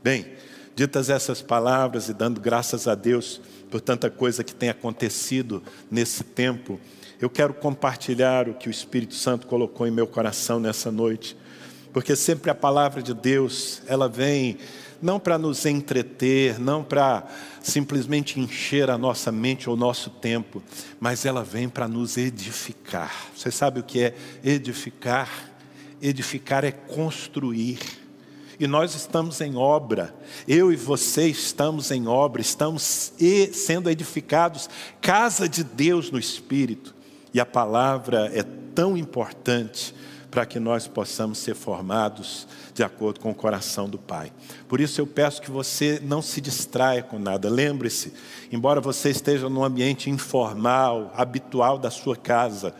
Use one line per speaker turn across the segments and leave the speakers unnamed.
Bem, ditas essas palavras e dando graças a Deus por tanta coisa que tem acontecido nesse tempo, eu quero compartilhar o que o Espírito Santo colocou em meu coração nessa noite. Porque sempre a palavra de Deus, ela vem não para nos entreter, não para simplesmente encher a nossa mente ou o nosso tempo, mas ela vem para nos edificar. Você sabe o que é edificar? Edificar é construir. E nós estamos em obra, eu e você estamos em obra, estamos sendo edificados, casa de Deus no Espírito. E a palavra é tão importante para que nós possamos ser formados de acordo com o coração do Pai. Por isso eu peço que você não se distraia com nada. Lembre-se, embora você esteja num ambiente informal, habitual da sua casa,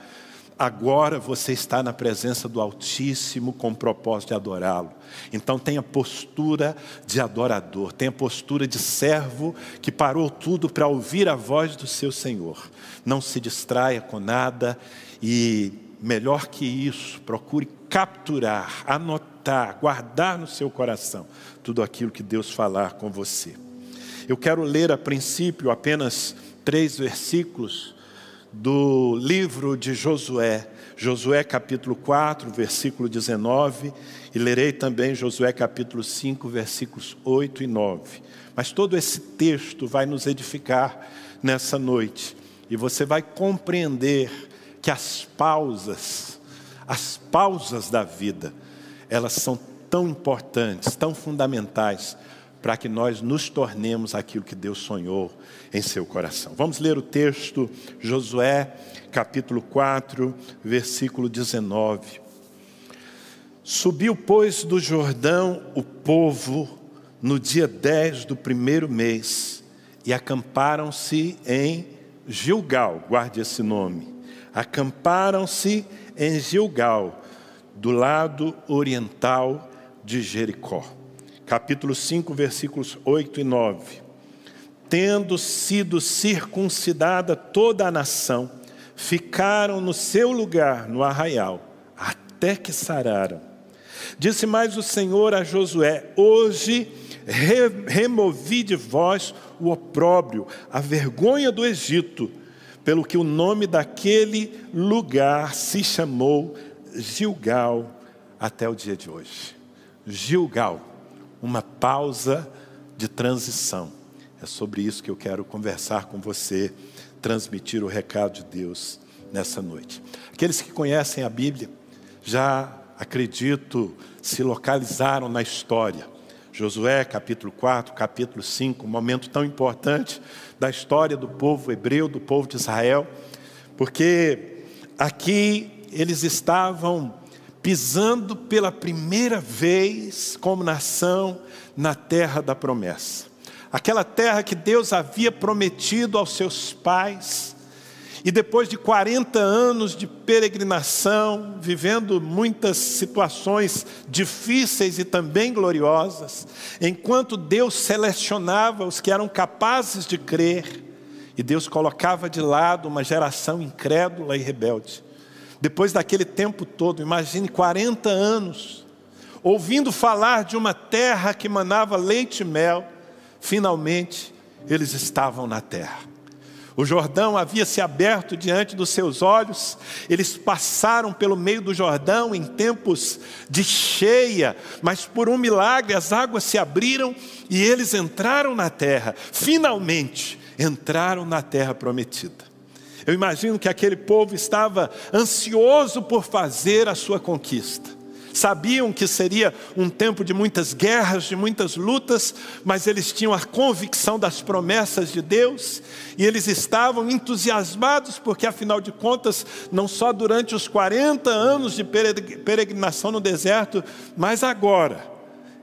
agora você está na presença do Altíssimo com o propósito de adorá-lo. Então tenha postura de adorador, tenha postura de servo que parou tudo para ouvir a voz do seu Senhor. Não se distraia com nada e, melhor que isso, procure capturar, anotar, guardar no seu coração tudo aquilo que Deus falar com você. Eu quero ler a princípio apenas 3 versículos do livro de Josué. Josué capítulo 4, versículo 19, e lerei também Josué capítulo 5, versículos 8 e 9. Mas todo esse texto vai nos edificar nessa noite. E você vai compreender que as pausas da vida, elas são tão importantes, tão fundamentais, para que nós nos tornemos aquilo que Deus sonhou em seu coração. Vamos ler o texto, Josué, capítulo 4, versículo 19. Subiu, pois, do Jordão o povo no dia 10 do primeiro mês e acamparam-se em Gilgal, guarde esse nome. Acamparam-se em Gilgal, do lado oriental de Jericó. Capítulo 5, versículos 8 e 9. Tendo sido circuncidada toda a nação, ficaram no seu lugar, no arraial, até que sararam. Disse mais o Senhor a Josué: hoje removi de vós o opróbrio, a vergonha do Egito, pelo que o nome daquele lugar se chamou Gilgal até o dia de hoje. Gilgal, uma pausa de transição. É sobre isso que eu quero conversar com você, transmitir o recado de Deus nessa noite. Aqueles que conhecem a Bíblia, já acredito, se localizaram na história. Josué, capítulo 4, capítulo 5, um momento tão importante da história do povo hebreu, do povo de Israel, porque aqui eles estavam pisando pela primeira vez como nação na terra da promessa. Aquela terra que Deus havia prometido aos seus pais. E depois de 40 anos de peregrinação, vivendo muitas situações difíceis e também gloriosas, enquanto Deus selecionava os que eram capazes de crer, e Deus colocava de lado uma geração incrédula e rebelde. Depois daquele tempo todo, imagine 40 anos, ouvindo falar de uma terra que manava leite e mel, finalmente eles estavam na terra. O Jordão havia se aberto diante dos seus olhos, eles passaram pelo meio do Jordão em tempos de cheia, mas por um milagre as águas se abriram e eles entraram na terra, finalmente entraram na terra prometida. Eu imagino que aquele povo estava ansioso por fazer a sua conquista. Sabiam que seria um tempo de muitas guerras, de muitas lutas, mas eles tinham a convicção das promessas de Deus e eles estavam entusiasmados porque, afinal de contas, não só durante os 40 anos de peregrinação no deserto, mas agora,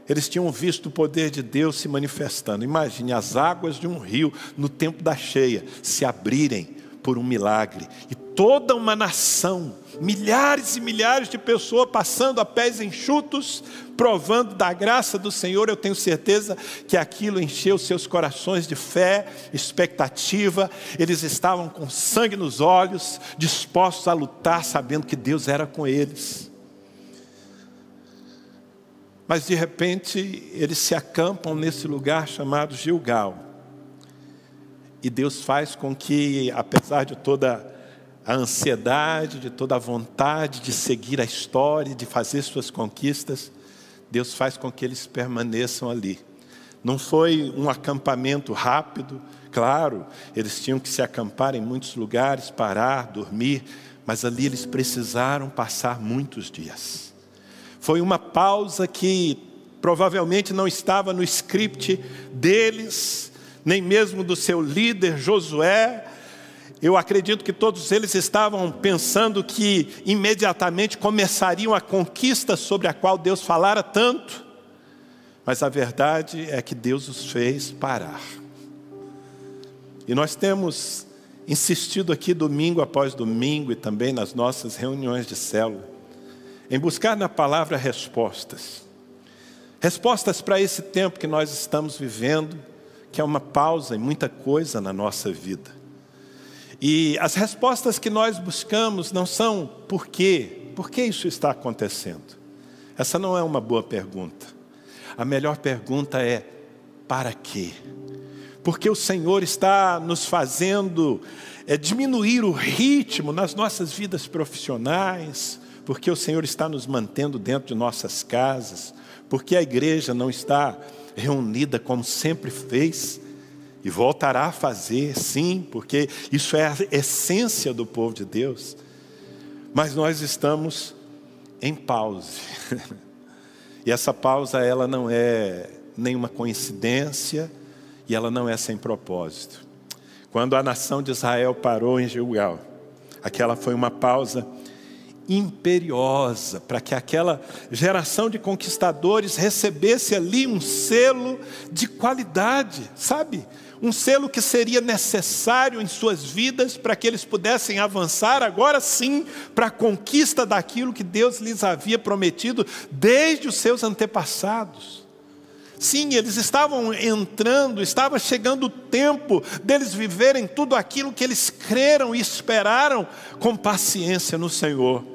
eles tinham visto o poder de Deus se manifestando. Imagine as águas de um rio no tempo da cheia se abrirem por um milagre e toda uma nação, milhares e milhares de pessoas passando a pés enxutos, provando da graça do Senhor. Eu tenho certeza que aquilo encheu seus corações de fé, expectativa. Eles estavam com sangue nos olhos, dispostos a lutar, sabendo que Deus era com eles. Mas de repente eles se acampam nesse lugar chamado Gilgal. E Deus faz com que, apesar de toda a ansiedade, de toda a vontade de seguir a história, de fazer suas conquistas, Deus faz com que eles permaneçam ali. Não foi um acampamento rápido, claro, eles tinham que se acampar em muitos lugares, parar, dormir, mas ali eles precisaram passar muitos dias. Foi uma pausa que provavelmente não estava no script deles, nem mesmo do seu líder Josué. Eu acredito que todos eles estavam pensando que imediatamente começariam a conquista sobre a qual Deus falara tanto. Mas a verdade é que Deus os fez parar. E nós temos insistido aqui domingo após domingo e também nas nossas reuniões de célula, em buscar na palavra respostas. Respostas para esse tempo que nós estamos vivendo, que é uma pausa em muita coisa na nossa vida. E as respostas que nós buscamos não são por quê? Por que isso está acontecendo? Essa não é uma boa pergunta. A melhor pergunta é, para quê? Porque o Senhor está nos fazendo diminuir o ritmo nas nossas vidas profissionais, porque o Senhor está nos mantendo dentro de nossas casas, porque a igreja não está reunida como sempre fez, e voltará a fazer, sim, porque isso é a essência do povo de Deus. Mas nós estamos em pause. E essa pausa, ela não é nenhuma coincidência e ela não é sem propósito. Quando a nação de Israel parou em Gilgal, aquela foi uma pausa imperiosa para que aquela geração de conquistadores recebesse ali um selo de qualidade, sabe? Um selo que seria necessário em suas vidas para que eles pudessem avançar agora sim para a conquista daquilo que Deus lhes havia prometido desde os seus antepassados. Sim, eles estavam entrando, estava chegando o tempo deles viverem tudo aquilo que eles creram e esperaram com paciência no Senhor.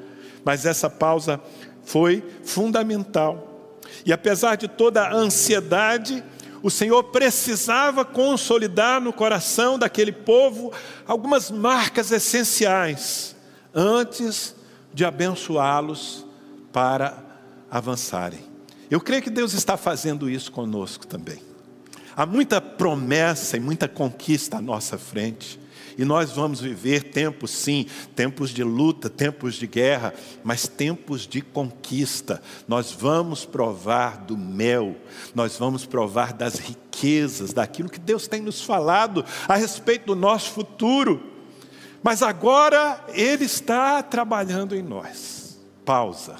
Mas essa pausa foi fundamental. E apesar de toda a ansiedade, o Senhor precisava consolidar no coração daquele povo algumas marcas essenciais antes de abençoá-los para avançarem. Eu creio que Deus está fazendo isso conosco também. Há muita promessa e muita conquista à nossa frente. E nós vamos viver tempos, sim, tempos de luta, tempos de guerra, mas tempos de conquista. Nós vamos provar do mel, nós vamos provar das riquezas, daquilo que Deus tem nos falado a respeito do nosso futuro. Mas agora Ele está trabalhando em nós. Pausa.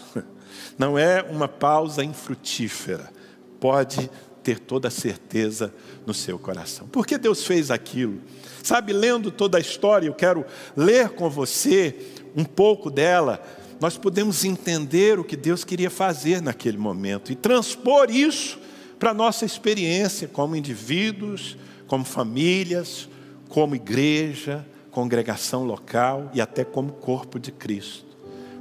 Não é uma pausa infrutífera. Pode ter toda a certeza no seu coração. Por que Deus fez aquilo? Sabe, lendo toda a história, eu quero ler com você um pouco dela. Nós podemos entender o que Deus queria fazer naquele momento e transpor isso para a nossa experiência como indivíduos, como famílias, como igreja, congregação local e até como corpo de Cristo.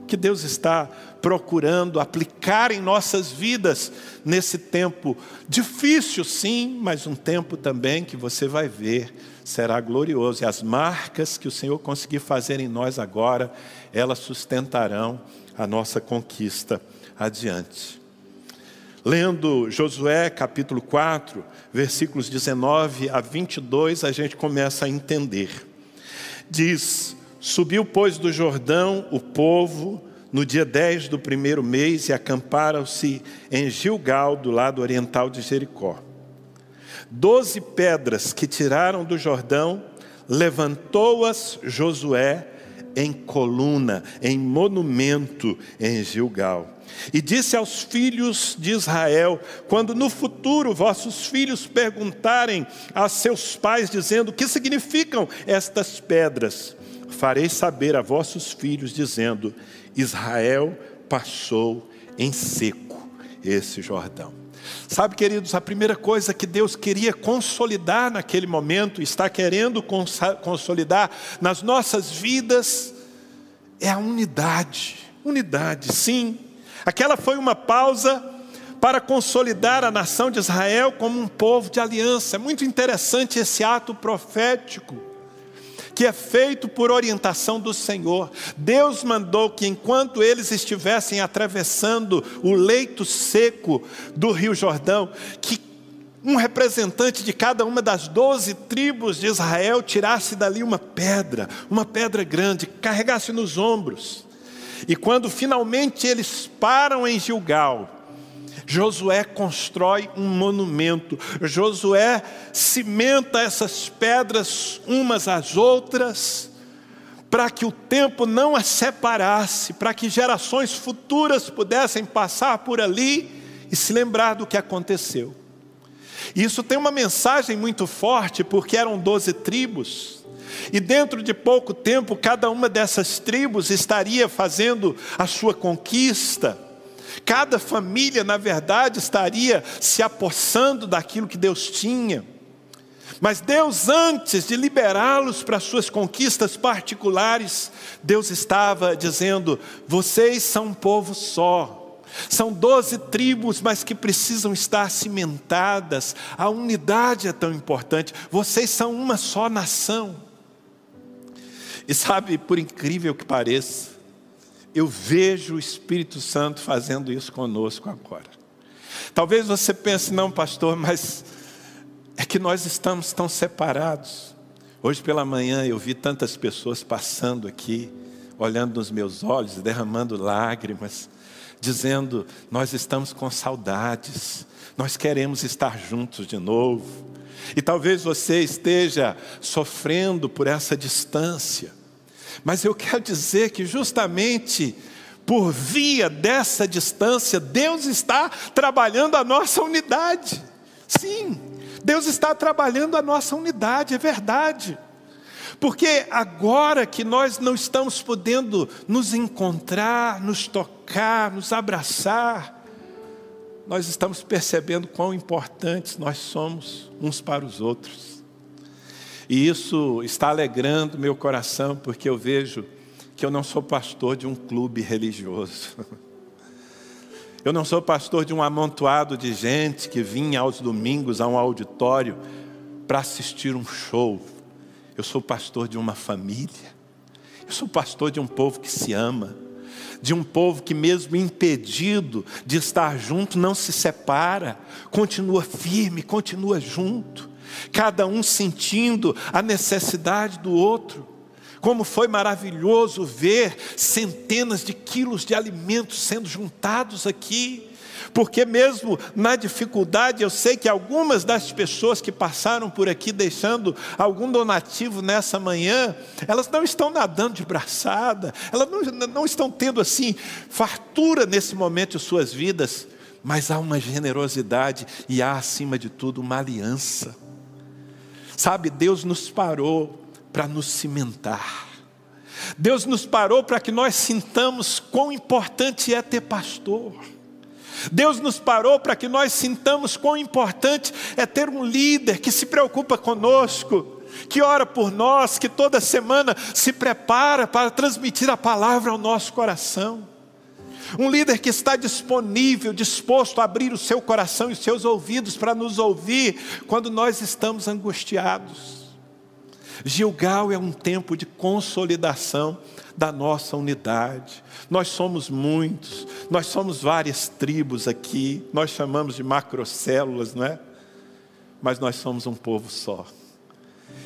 O que Deus está procurando aplicar em nossas vidas nesse tempo difícil, sim, mas um tempo também que você vai ver será glorioso. E as marcas que o Senhor conseguir fazer em nós agora, elas sustentarão a nossa conquista adiante. Lendo Josué capítulo 4, versículos 19 a 22, a gente começa a entender. Diz: subiu, pois, do Jordão o povo no dia 10 do primeiro mês e acamparam-se em Gilgal, do lado oriental de Jericó. 12 pedras que tiraram do Jordão, levantou-as Josué em coluna, em monumento em Gilgal. E disse aos filhos de Israel: quando no futuro vossos filhos perguntarem a seus pais, dizendo: o que significam estas pedras? Farei saber a vossos filhos, dizendo: Israel passou em seco esse Jordão. Sabe, queridos, a primeira coisa que Deus queria consolidar naquele momento, está querendo consolidar nas nossas vidas, é a unidade. Unidade, sim. Aquela foi uma pausa para consolidar a nação de Israel como um povo de aliança. É muito interessante esse ato profético, que é feito por orientação do Senhor. Deus mandou que enquanto eles estivessem atravessando o leito seco do Rio Jordão, que um representante de cada uma das 12 tribos de Israel tirasse dali uma pedra grande, carregasse nos ombros. E quando finalmente eles param em Gilgal, Josué constrói um monumento. Josué cimenta essas pedras umas às outras, para que o tempo não as separasse, para que gerações futuras pudessem passar por ali e se lembrar do que aconteceu. Isso tem uma mensagem muito forte, porque eram 12 tribos, e dentro de pouco tempo cada uma dessas tribos estaria fazendo a sua conquista. Cada família, na verdade, estaria se apossando daquilo que Deus tinha. Mas Deus, antes de liberá-los para suas conquistas particulares, Deus estava dizendo: vocês são um povo só. São 12 tribos, mas que precisam estar cimentadas. A unidade é tão importante. Vocês são uma só nação. E sabe, por incrível que pareça, eu vejo o Espírito Santo fazendo isso conosco agora. Talvez você pense: não, pastor, mas é que nós estamos tão separados. Hoje pela manhã eu vi tantas pessoas passando aqui, olhando nos meus olhos, derramando lágrimas, dizendo: nós estamos com saudades, nós queremos estar juntos de novo. E talvez você esteja sofrendo por essa distância. Mas eu quero dizer que justamente por via dessa distância, Deus está trabalhando a nossa unidade. Sim, Deus está trabalhando a nossa unidade, é verdade. Porque agora que nós não estamos podendo nos encontrar, nos tocar, nos abraçar, nós estamos percebendo quão importantes nós somos uns para os outros. E isso está alegrando meu coração, porque eu vejo que eu não sou pastor de um clube religioso. Eu não sou pastor de um amontoado de gente que vinha aos domingos a um auditório para assistir um show. Eu sou pastor de uma família. Eu sou pastor de um povo que se ama. De um povo que, mesmo impedido de estar junto, não se separa. Continua firme, continua junto. Cada um sentindo a necessidade do outro. Como foi maravilhoso ver centenas de quilos de alimentos sendo juntados aqui. Porque mesmo na dificuldade, eu sei que algumas das pessoas que passaram por aqui deixando algum donativo nessa manhã, elas não estão nadando de braçada, elas não estão tendo assim fartura nesse momento de suas vidas, mas há uma generosidade e há, acima de tudo, uma aliança. Sabe, Deus nos parou para nos cimentar. Deus nos parou para que nós sintamos quão importante é ter pastor. Deus nos parou para que nós sintamos quão importante é ter um líder que se preocupa conosco, que ora por nós, que toda semana se prepara para transmitir a palavra ao nosso coração. Um líder que está disponível, disposto a abrir o seu coração e os seus ouvidos para nos ouvir quando nós estamos angustiados. Gilgal é um tempo de consolidação da nossa unidade. Nós somos muitos, nós somos várias tribos aqui, nós chamamos de macrocélulas, não é? Mas nós somos um povo só.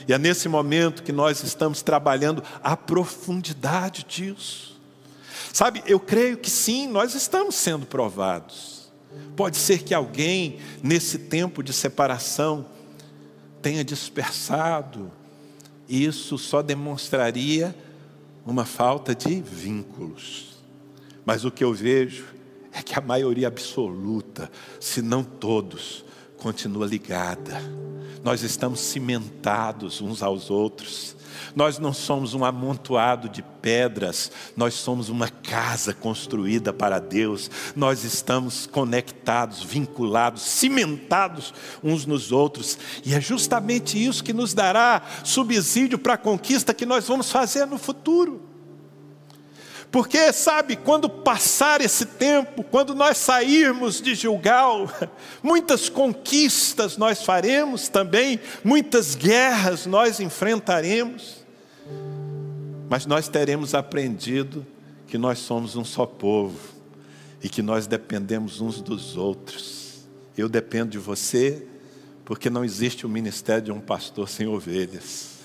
E é nesse momento que nós estamos trabalhando a profundidade disso. Sabe, eu creio que sim, nós estamos sendo provados. Pode ser que alguém, nesse tempo de separação, tenha dispersado. Isso só demonstraria uma falta de vínculos. Mas o que eu vejo é que a maioria absoluta, se não todos, continua ligada. Nós estamos cimentados uns aos outros. Nós não somos um amontoado de pedras, nós somos uma casa construída para Deus. Nós estamos conectados, vinculados, cimentados uns nos outros. E é justamente isso que nos dará subsídio para a conquista que nós vamos fazer no futuro. Porque sabe, quando passar esse tempo, quando nós sairmos de Gilgal, muitas conquistas nós faremos também, muitas guerras nós enfrentaremos, mas nós teremos aprendido que nós somos um só povo e que nós dependemos uns dos outros. Eu dependo de você, porque não existe o ministério de um pastor sem ovelhas.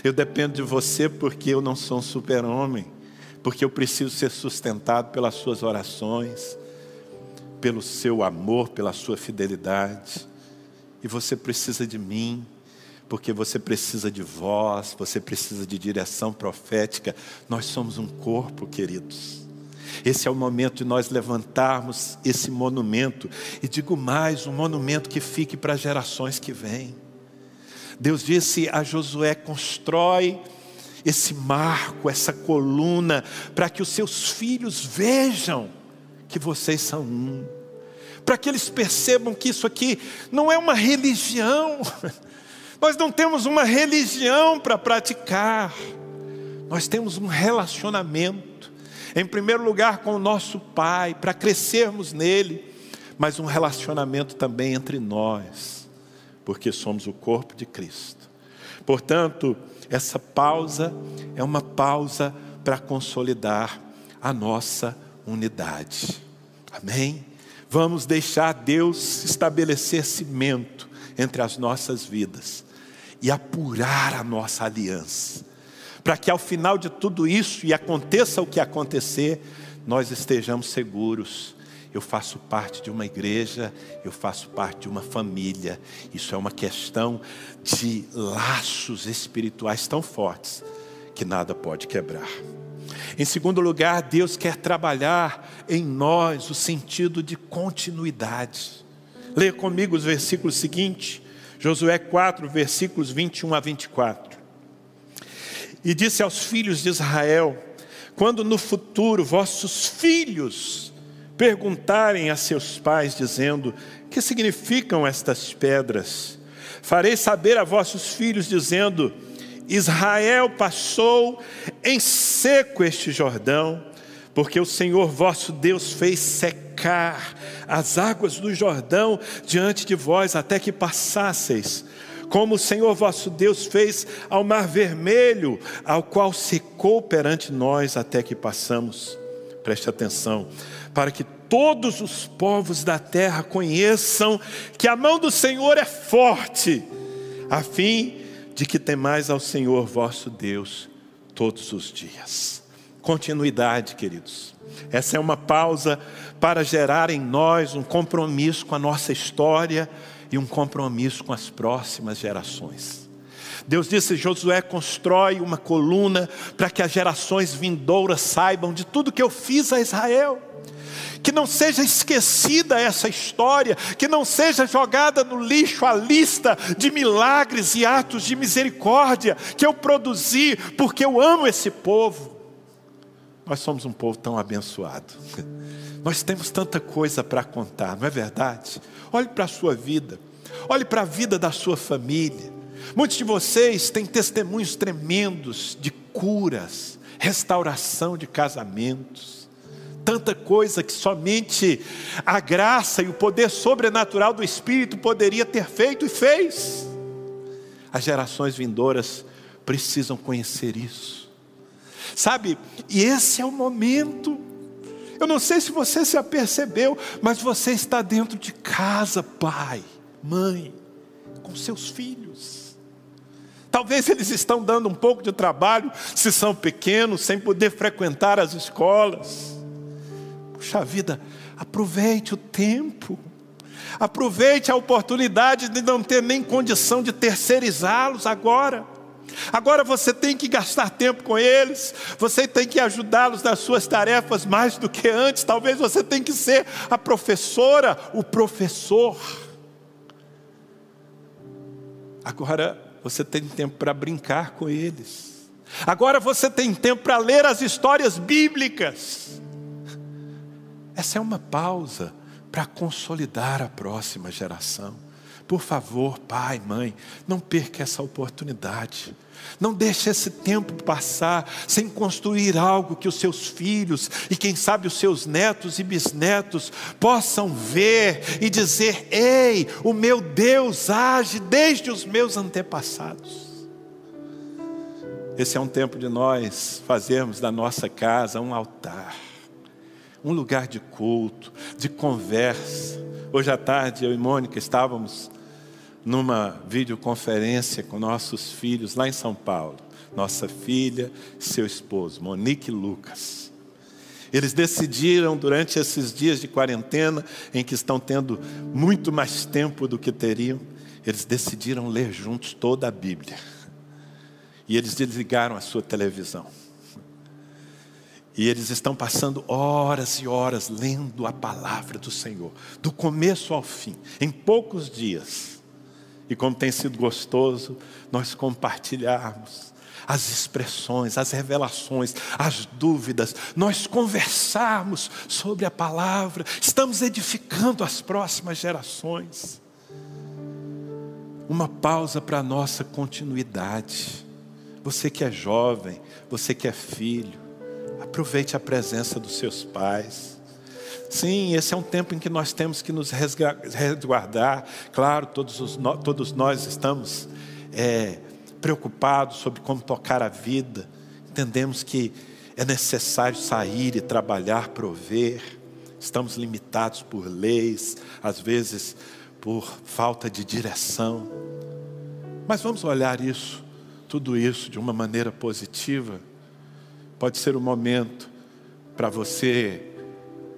Eu dependo de você porque eu não sou um super-homem, porque eu preciso ser sustentado pelas suas orações, pelo seu amor, pela sua fidelidade. E você precisa de mim, porque você precisa de voz, você precisa de direção profética. Nós somos um corpo, queridos. Esse é o momento de nós levantarmos esse monumento. E digo mais, um monumento que fique para gerações que vêm. Deus disse a Josué: constrói esse marco, essa coluna, para que os seus filhos vejam que vocês são um. Para que eles percebam que isso aqui não é uma religião. Nós não temos uma religião para praticar. Nós temos um relacionamento. Em primeiro lugar com o nosso Pai, para crescermos nele. Mas um relacionamento também entre nós, porque somos o corpo de Cristo. Portanto, essa pausa é uma pausa para consolidar a nossa unidade. Amém? Vamos deixar Deus estabelecer cimento entre as nossas vidas e apurar a nossa aliança, para que ao final de tudo isso, e aconteça o que acontecer, nós estejamos seguros. Eu faço parte de uma igreja, eu faço parte de uma família. Isso é uma questão de laços espirituais tão fortes que nada pode quebrar. Em segundo lugar, Deus quer trabalhar em nós o sentido de continuidade. Leia comigo os versículos seguintes, Josué 4, versículos 21 a 24. E disse aos filhos de Israel: quando no futuro vossos filhos perguntarem a seus pais, dizendo: que significam estas pedras? Farei saber a vossos filhos, dizendo: Israel passou em seco este Jordão, porque o Senhor vosso Deus fez secar as águas do Jordão diante de vós, até que passasseis, como o Senhor vosso Deus fez ao mar vermelho, ao qual secou perante nós, até que passamos. Preste atenção, para que todos os povos da terra conheçam que a mão do Senhor é forte, a fim de que temais ao Senhor vosso Deus todos os dias. Continuidade, queridos. Essa é uma pausa para gerar em nós um compromisso com a nossa história e um compromisso com as próximas gerações. Deus disse: Josué, constrói uma coluna para que as gerações vindouras saibam de tudo que eu fiz a Israel. Que não seja esquecida essa história, que não seja jogada no lixo a lista de milagres e atos de misericórdia que eu produzi, porque eu amo esse povo. Nós somos um povo tão abençoado. Nós temos tanta coisa para contar, não é verdade? Olhe para a sua vida, olhe para a vida da sua família. Muitos de vocês têm testemunhos tremendos de curas, restauração de casamentos. Tanta coisa que somente a graça e o poder sobrenatural do Espírito poderia ter feito e fez. As gerações vindouras precisam conhecer isso. Sabe, e esse é o momento. Eu não sei se você se apercebeu, mas você está dentro de casa, pai, mãe, com seus filhos. Talvez eles estão dando um pouco de trabalho, se são pequenos, sem poder frequentar as escolas. Puxa vida, aproveite o tempo, aproveite a oportunidade de não ter nem condição de terceirizá-los agora. Agora você tem que gastar tempo com eles, você tem que ajudá-los nas suas tarefas mais do que antes. Talvez você tenha que ser a professora, o professor. Agora você tem tempo para brincar com eles. Agora você tem tempo para ler as histórias bíblicas. Essa é uma pausa para consolidar a próxima geração, Por favor, pai, mãe, não perca essa oportunidade. Não deixe esse tempo passar sem construir algo que os seus filhos e quem sabe os seus netos e bisnetos possam ver e dizer: ei, o meu Deus age desde os meus antepassados. Esse é um tempo de nós fazermos da nossa casa um altar, um lugar de culto, de conversa. Hoje à tarde eu e Mônica estávamos numa videoconferência com nossos filhos lá em São Paulo. Nossa filha e seu esposo, Monique e Lucas. Eles decidiram durante esses dias de quarentena, em que estão tendo muito mais tempo do que teriam, eles decidiram ler juntos toda a Bíblia. E eles desligaram a sua televisão. E eles estão passando horas e horas lendo a palavra do Senhor, do começo ao fim, em poucos dias. E como tem sido gostoso nós compartilharmos as expressões, as revelações, as dúvidas, nós conversarmos sobre a palavra, estamos edificando as próximas gerações. Uma pausa para a nossa continuidade. Você que é jovem, você que é filho, aproveite a presença dos seus pais. Sim, esse é um tempo em que nós temos que nos resguardar. Claro, todos nós estamos preocupados sobre como tocar a vida. Entendemos que é necessário sair e trabalhar, prover. Estamos limitados por leis, às vezes por falta de direção. Mas vamos olhar tudo isso de uma maneira positiva. Pode ser um momento para você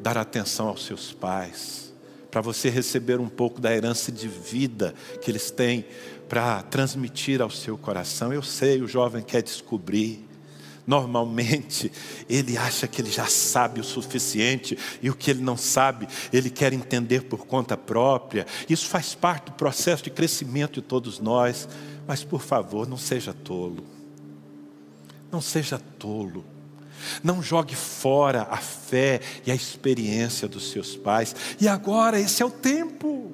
dar atenção aos seus pais, para você receber um pouco da herança de vida que eles têm para transmitir ao seu coração. Eu sei, o jovem quer descobrir. Normalmente, ele acha que ele já sabe o suficiente, e o que ele não sabe, ele quer entender por conta própria. Isso faz parte do processo de crescimento de todos nós. Mas por favor, não seja tolo. Não seja tolo. Não jogue fora a fé e a experiência dos seus pais. E agora, esse é o tempo.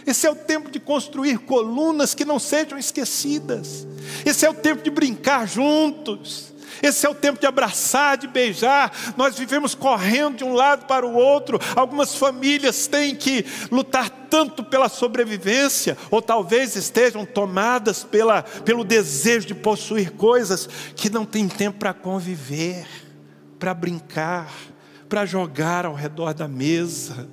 Esse é o tempo de construir colunas que não sejam esquecidas. Esse é o tempo de brincar juntos. Esse é o tempo de abraçar, de beijar. Nós vivemos correndo de um lado para o outro. Algumas famílias têm que lutar tanto pela sobrevivência, ou talvez estejam tomadas pelo desejo de possuir coisas, que não tem tempo para conviver, para brincar, para jogar ao redor da mesa.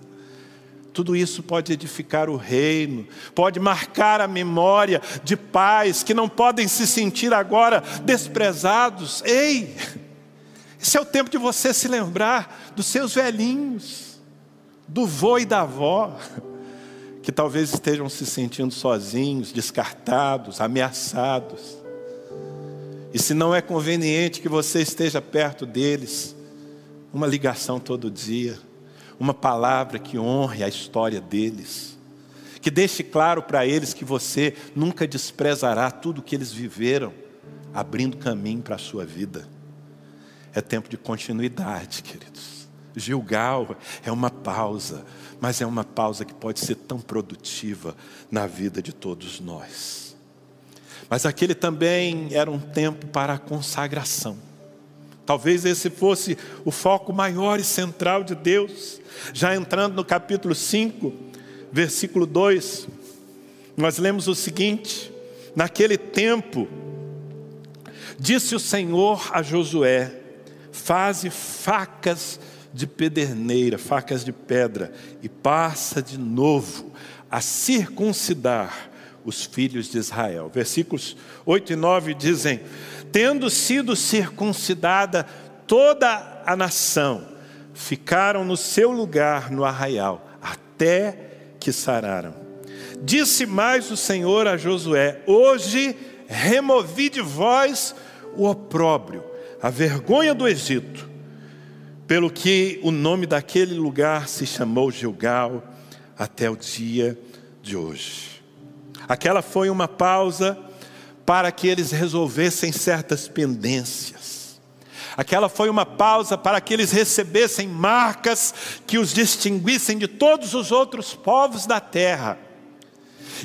Tudo isso pode edificar o reino, pode marcar a memória de pais que não podem se sentir agora desprezados. Ei, esse é o tempo de você se lembrar dos seus velhinhos, do vô e da avó, que talvez estejam se sentindo sozinhos, descartados, ameaçados. E se não é conveniente que você esteja perto deles, uma ligação todo dia, uma palavra que honre a história deles, que deixe claro para eles que você nunca desprezará tudo o que eles viveram, abrindo caminho para a sua vida. É tempo de continuidade, queridos. Gilgal é uma pausa, mas é uma pausa que pode ser tão produtiva na vida de todos nós. Mas aquele também era um tempo para a consagração. Talvez esse fosse o foco maior e central de Deus. Já entrando no capítulo 5, versículo 2, nós lemos o seguinte: naquele tempo, disse o Senhor a Josué: faze facas de pederneira, facas de pedra, e passa de novo a circuncidar os filhos de Israel. Versículos 8 e 9 dizem: tendo sido circuncidada toda a nação, ficaram no seu lugar no arraial, até que sararam. Disse mais o Senhor a Josué: hoje removi de vós o opróbrio, a vergonha do Egito, pelo que o nome daquele lugar se chamou Gilgal até o dia de hoje. Aquela foi uma pausa para que eles resolvessem certas pendências. Aquela foi uma pausa para que eles recebessem marcas que os distinguissem de todos os outros povos da terra.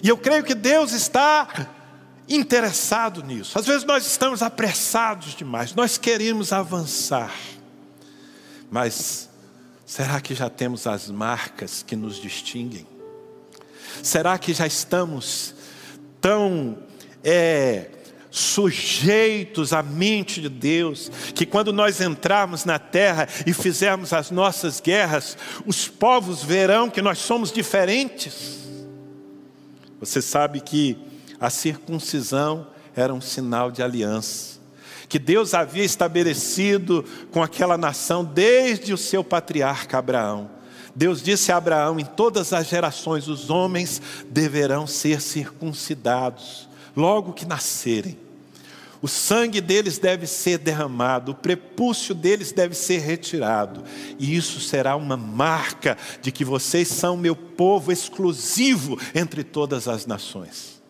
E eu creio que Deus está interessado nisso. Às vezes nós estamos apressados demais, nós queremos avançar. Mas será que já temos as marcas que nos distinguem? Será que já estamos tão sujeitos à mente de Deus, que quando nós entrarmos na terra e fizermos as nossas guerras, os povos verão que nós somos diferentes? Você sabe que a circuncisão era um sinal de aliança, que Deus havia estabelecido com aquela nação desde o seu patriarca Abraão. Deus disse a Abraão: em todas as gerações os homens deverão ser circuncidados, logo que nascerem. O sangue deles deve ser derramado, o prepúcio deles deve ser retirado. E isso será uma marca de que vocês são meu povo exclusivo entre todas as nações.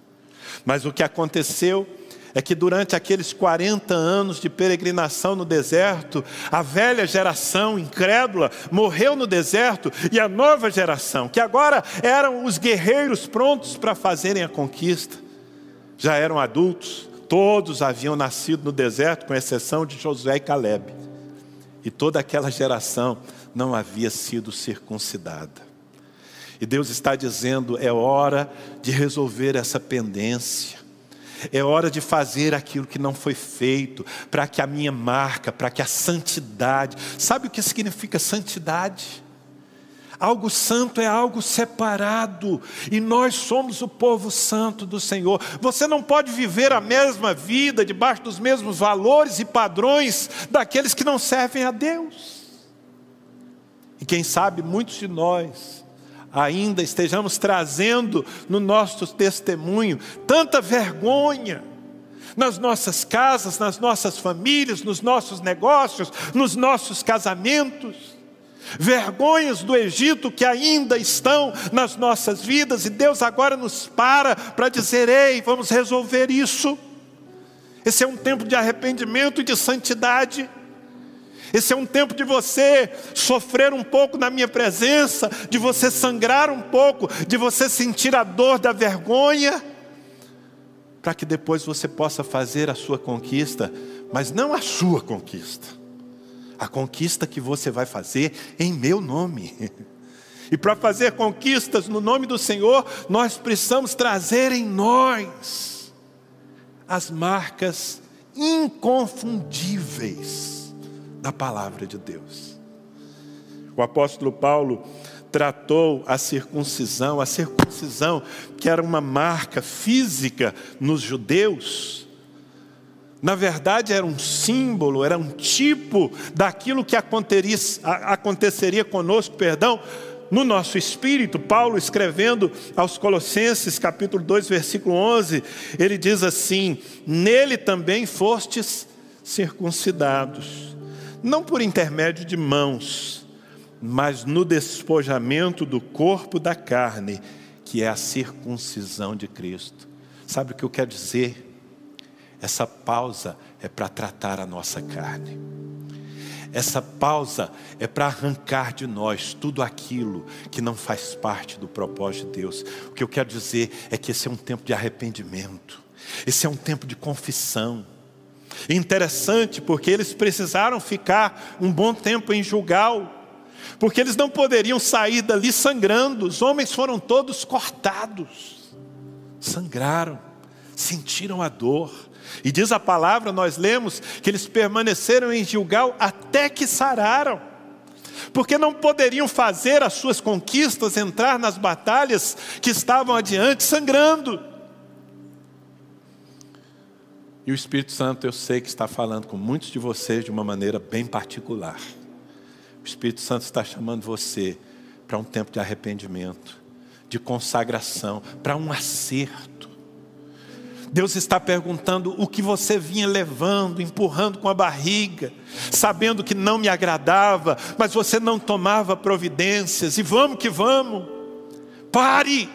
Mas o que aconteceu é que durante aqueles 40 anos de peregrinação no deserto, a velha geração incrédula morreu no deserto, e a nova geração, que agora eram os guerreiros prontos para fazerem a conquista, já eram adultos. Todos haviam nascido no deserto, com exceção de Josué e Calebe. E toda aquela geração não havia sido circuncidada. E Deus está dizendo: é hora de resolver essa pendência. É hora de fazer aquilo que não foi feito, para que a minha marca, para que a santidade... Sabe o que significa santidade? Algo santo é algo separado, e nós somos o povo santo do Senhor. Você não pode viver a mesma vida, debaixo dos mesmos valores e padrões daqueles que não servem a Deus. E quem sabe muitos de nós ainda estejamos trazendo no nosso testemunho tanta vergonha nas nossas casas, nas nossas famílias, nos nossos negócios, nos nossos casamentos. Vergonhas do Egito que ainda estão nas nossas vidas, e Deus agora nos para dizer: ei, vamos resolver isso. Esse é um tempo de arrependimento e de santidade. Esse é um tempo de você sofrer um pouco na minha presença, de você sangrar um pouco, de você sentir a dor da vergonha, para que depois você possa fazer a sua conquista, mas não a sua conquista. A conquista que você vai fazer em meu nome. E para fazer conquistas no nome do Senhor, nós precisamos trazer em nós as marcas inconfundíveis da palavra de Deus. O apóstolo Paulo tratou a circuncisão que era uma marca física nos judeus. Na verdade era um símbolo, era um tipo daquilo que aconteceria conosco, no nosso espírito. Paulo, escrevendo aos Colossenses, capítulo 2, versículo 11, ele diz assim: nele também fostes circuncidados, não por intermédio de mãos, mas no despojamento do corpo da carne, que é a circuncisão de Cristo. Sabe o que eu quero dizer? Essa pausa é para tratar a nossa carne. Essa pausa é para arrancar de nós tudo aquilo que não faz parte do propósito de Deus. O que eu quero dizer é que esse é um tempo de arrependimento. Esse é um tempo de confissão. Interessante, porque eles precisaram ficar um bom tempo em Gilgal, porque eles não poderiam sair dali sangrando. Os homens foram todos cortados, sangraram, sentiram a dor. E diz a palavra, nós lemos, que eles permaneceram em Gilgal até que sararam, porque não poderiam fazer as suas conquistas, entrar nas batalhas que estavam adiante sangrando. E o Espírito Santo, eu sei que está falando com muitos de vocês de uma maneira bem particular. O Espírito Santo está chamando você para um tempo de arrependimento, de consagração, para um acerto. Deus está perguntando o que você vinha levando, empurrando com a barriga, sabendo que não me agradava, mas você não tomava providências. E vamos que vamos. Pare!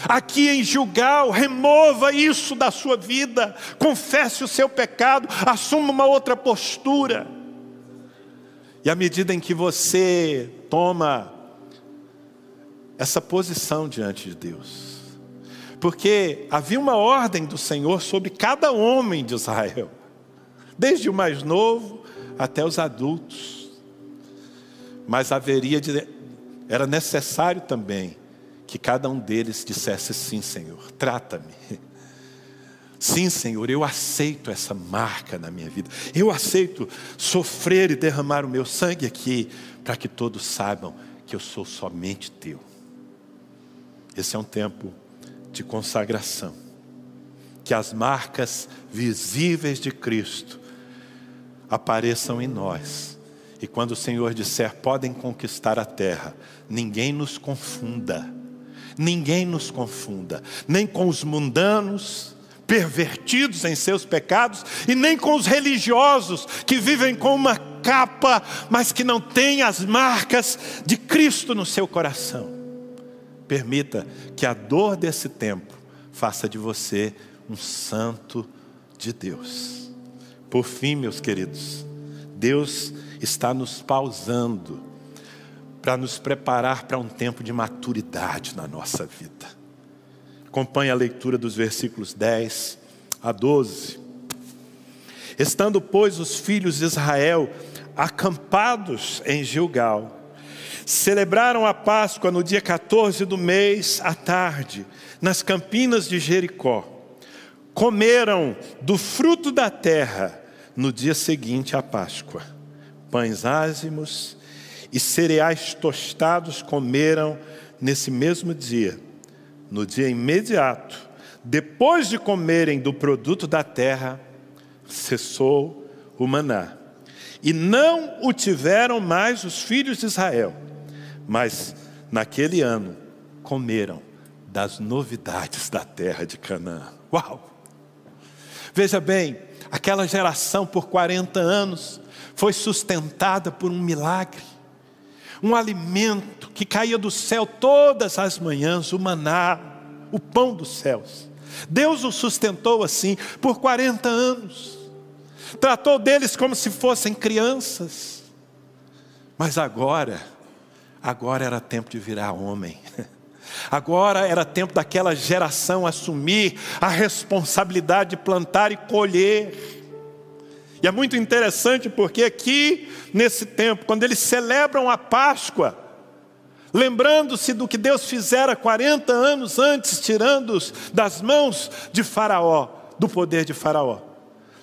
Aqui em Gilgal, remova isso da sua vida. Confesse o seu pecado, assuma uma outra postura. E à medida em que você toma essa posição diante de Deus, Porque havia uma ordem do Senhor sobre cada homem de Israel, desde o mais novo até os adultos. Mas era necessário também que cada um deles dissesse: sim, Senhor, trata-me. Sim, Senhor, eu aceito essa marca na minha vida. Eu aceito sofrer e derramar o meu sangue aqui, para que todos saibam que eu sou somente teu. Esse é um tempo de consagração. Que as marcas visíveis de Cristo apareçam em nós. E quando o Senhor disser: podem conquistar a terra, ninguém nos confunda. Ninguém nos confunda. Nem com os mundanos, pervertidos em seus pecados, e nem com os religiosos que vivem com uma capa, mas que não têm as marcas de Cristo no seu coração. Permita que a dor desse tempo faça de você um santo de Deus. Por fim, meus queridos, Deus está nos pausando para nos preparar para um tempo de maturidade na nossa vida. Acompanhe a leitura dos versículos 10 a 12. Estando, pois, os filhos de Israel acampados em Gilgal, celebraram a Páscoa no dia 14 do mês, à tarde, nas campinas de Jericó. Comeram do fruto da terra no dia seguinte à Páscoa. Pães ázimos e cereais tostados comeram nesse mesmo dia. No dia imediato, depois de comerem do produto da terra, cessou o maná. E não o tiveram mais os filhos de Israel. Mas naquele ano comeram das novidades da terra de Canaã. Uau! Veja bem, aquela geração por 40 anos foi sustentada por um milagre. Um alimento que caía do céu todas as manhãs, o maná, o pão dos céus. Deus os sustentou assim por 40 anos. Tratou deles como se fossem crianças. Mas agora era tempo de virar homem. Agora era tempo daquela geração assumir a responsabilidade de plantar e colher. E é muito interessante porque aqui, nesse tempo, quando eles celebram a Páscoa, lembrando-se do que Deus fizera 40 anos antes, tirando-os das mãos de Faraó, do poder de Faraó.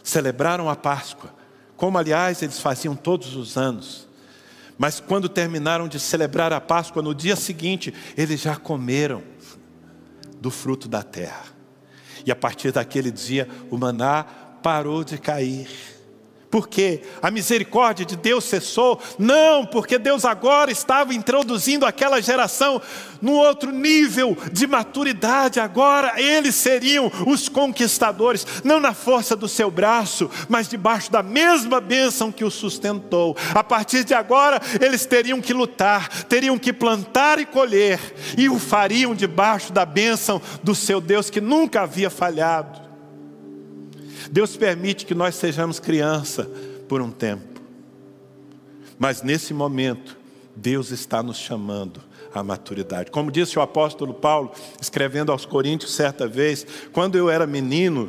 Celebraram a Páscoa, como aliás eles faziam todos os anos. Mas quando terminaram de celebrar a Páscoa, no dia seguinte, eles já comeram do fruto da terra. E a partir daquele dia, o maná parou de cair. Por quê? A misericórdia de Deus cessou? Não, porque Deus agora estava introduzindo aquela geração num outro nível de maturidade. Agora eles seriam os conquistadores, não na força do seu braço, mas debaixo da mesma bênção que o sustentou. A partir de agora eles teriam que lutar, teriam que plantar e colher, e o fariam debaixo da bênção do seu Deus que nunca havia falhado. Deus permite que nós sejamos criança por um tempo. Mas nesse momento, Deus está nos chamando à maturidade. Como disse o apóstolo Paulo, escrevendo aos Coríntios certa vez: quando eu era menino,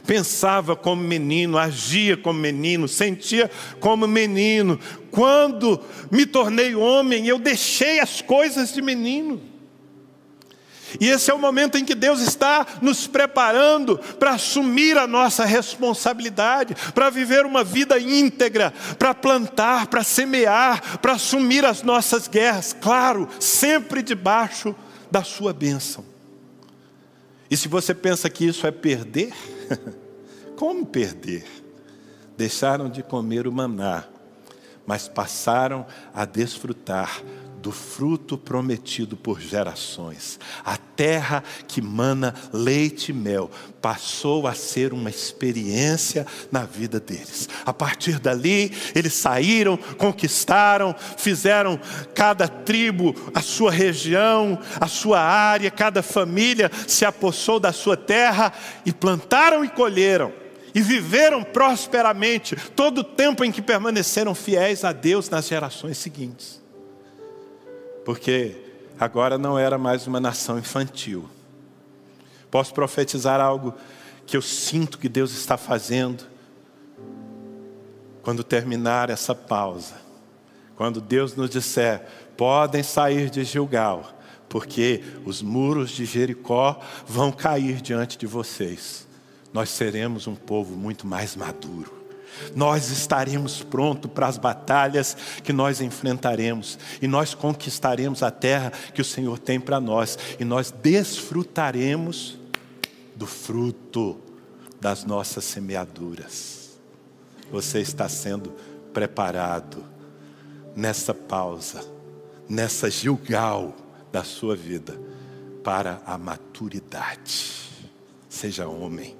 pensava como menino, agia como menino, sentia como menino. Quando me tornei homem, eu deixei as coisas de menino. E esse é o momento em que Deus está nos preparando para assumir a nossa responsabilidade, para viver uma vida íntegra, para plantar, para semear, para assumir as nossas guerras, claro, sempre debaixo da sua bênção. E se você pensa que isso é perder, como perder? Deixaram de comer o maná, mas passaram a desfrutar do fruto prometido por gerações. A terra que mana leite e mel passou a ser uma experiência na vida deles. A partir dali, eles saíram, conquistaram, fizeram cada tribo a sua região, a sua área, cada família se apossou da sua terra e plantaram e colheram. E viveram prosperamente todo o tempo em que permaneceram fiéis a Deus nas gerações seguintes. Porque agora não era mais uma nação infantil. Posso profetizar algo que eu sinto que Deus está fazendo? Quando terminar essa pausa, quando Deus nos disser, podem sair de Gilgal, porque os muros de Jericó vão cair diante de vocês, nós seremos um povo muito mais maduro. Nós estaremos prontos para as batalhas que nós enfrentaremos. E nós conquistaremos a terra que o Senhor tem para nós. E nós desfrutaremos do fruto das nossas semeaduras. Você está sendo preparado nessa pausa, nessa Gilgal da sua vida, para a maturidade. Seja homem.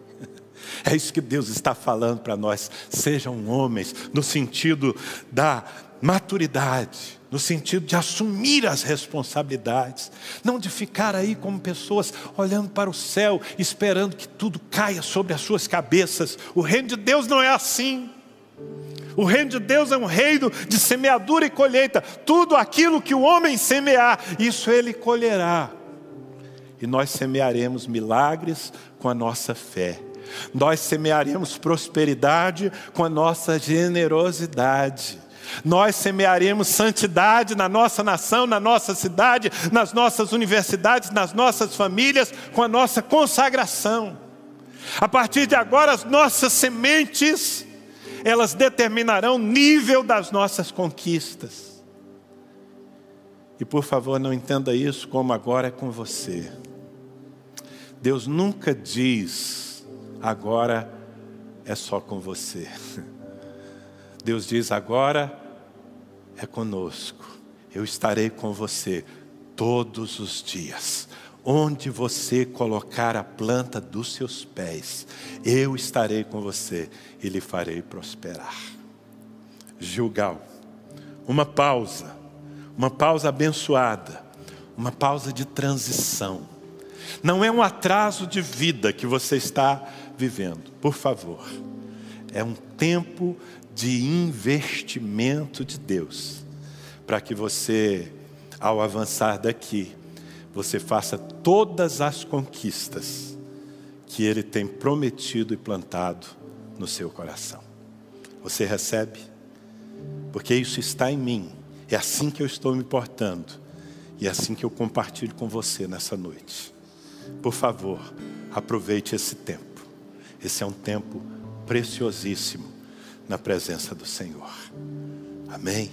É isso que Deus está falando para nós. Sejam homens, no sentido da maturidade, no sentido de assumir as responsabilidades, não de ficar aí como pessoas olhando para o céu, esperando que tudo caia sobre as suas cabeças. O reino de Deus não é assim. O reino de Deus é um reino de semeadura e colheita. Tudo aquilo que o homem semear, isso ele colherá. E nós semearemos milagres com a nossa fé. Nós semearemos prosperidade com a nossa generosidade. Nós semearemos santidade na nossa nação, na nossa cidade, nas nossas universidades, nas nossas famílias, com a nossa consagração. A partir de agora, as nossas sementes, elas determinarão o nível das nossas conquistas. E por favor, não entenda isso como agora é com você. Deus nunca diz, agora é só com você. Deus diz, agora é conosco. Eu estarei com você todos os dias. Onde você colocar a planta dos seus pés, eu estarei com você e lhe farei prosperar. Gilgal, uma pausa abençoada, uma pausa de transição. Não é um atraso de vida que você está vivendo, por favor. É um tempo de investimento de Deus, para que você, ao avançar daqui, você faça todas as conquistas que Ele tem prometido e plantado no seu coração. Você recebe? Porque isso está em mim. É assim que eu estou me portando. E é assim que eu compartilho com você nessa noite. Por favor, aproveite esse tempo. Esse é um tempo preciosíssimo na presença do Senhor. Amém?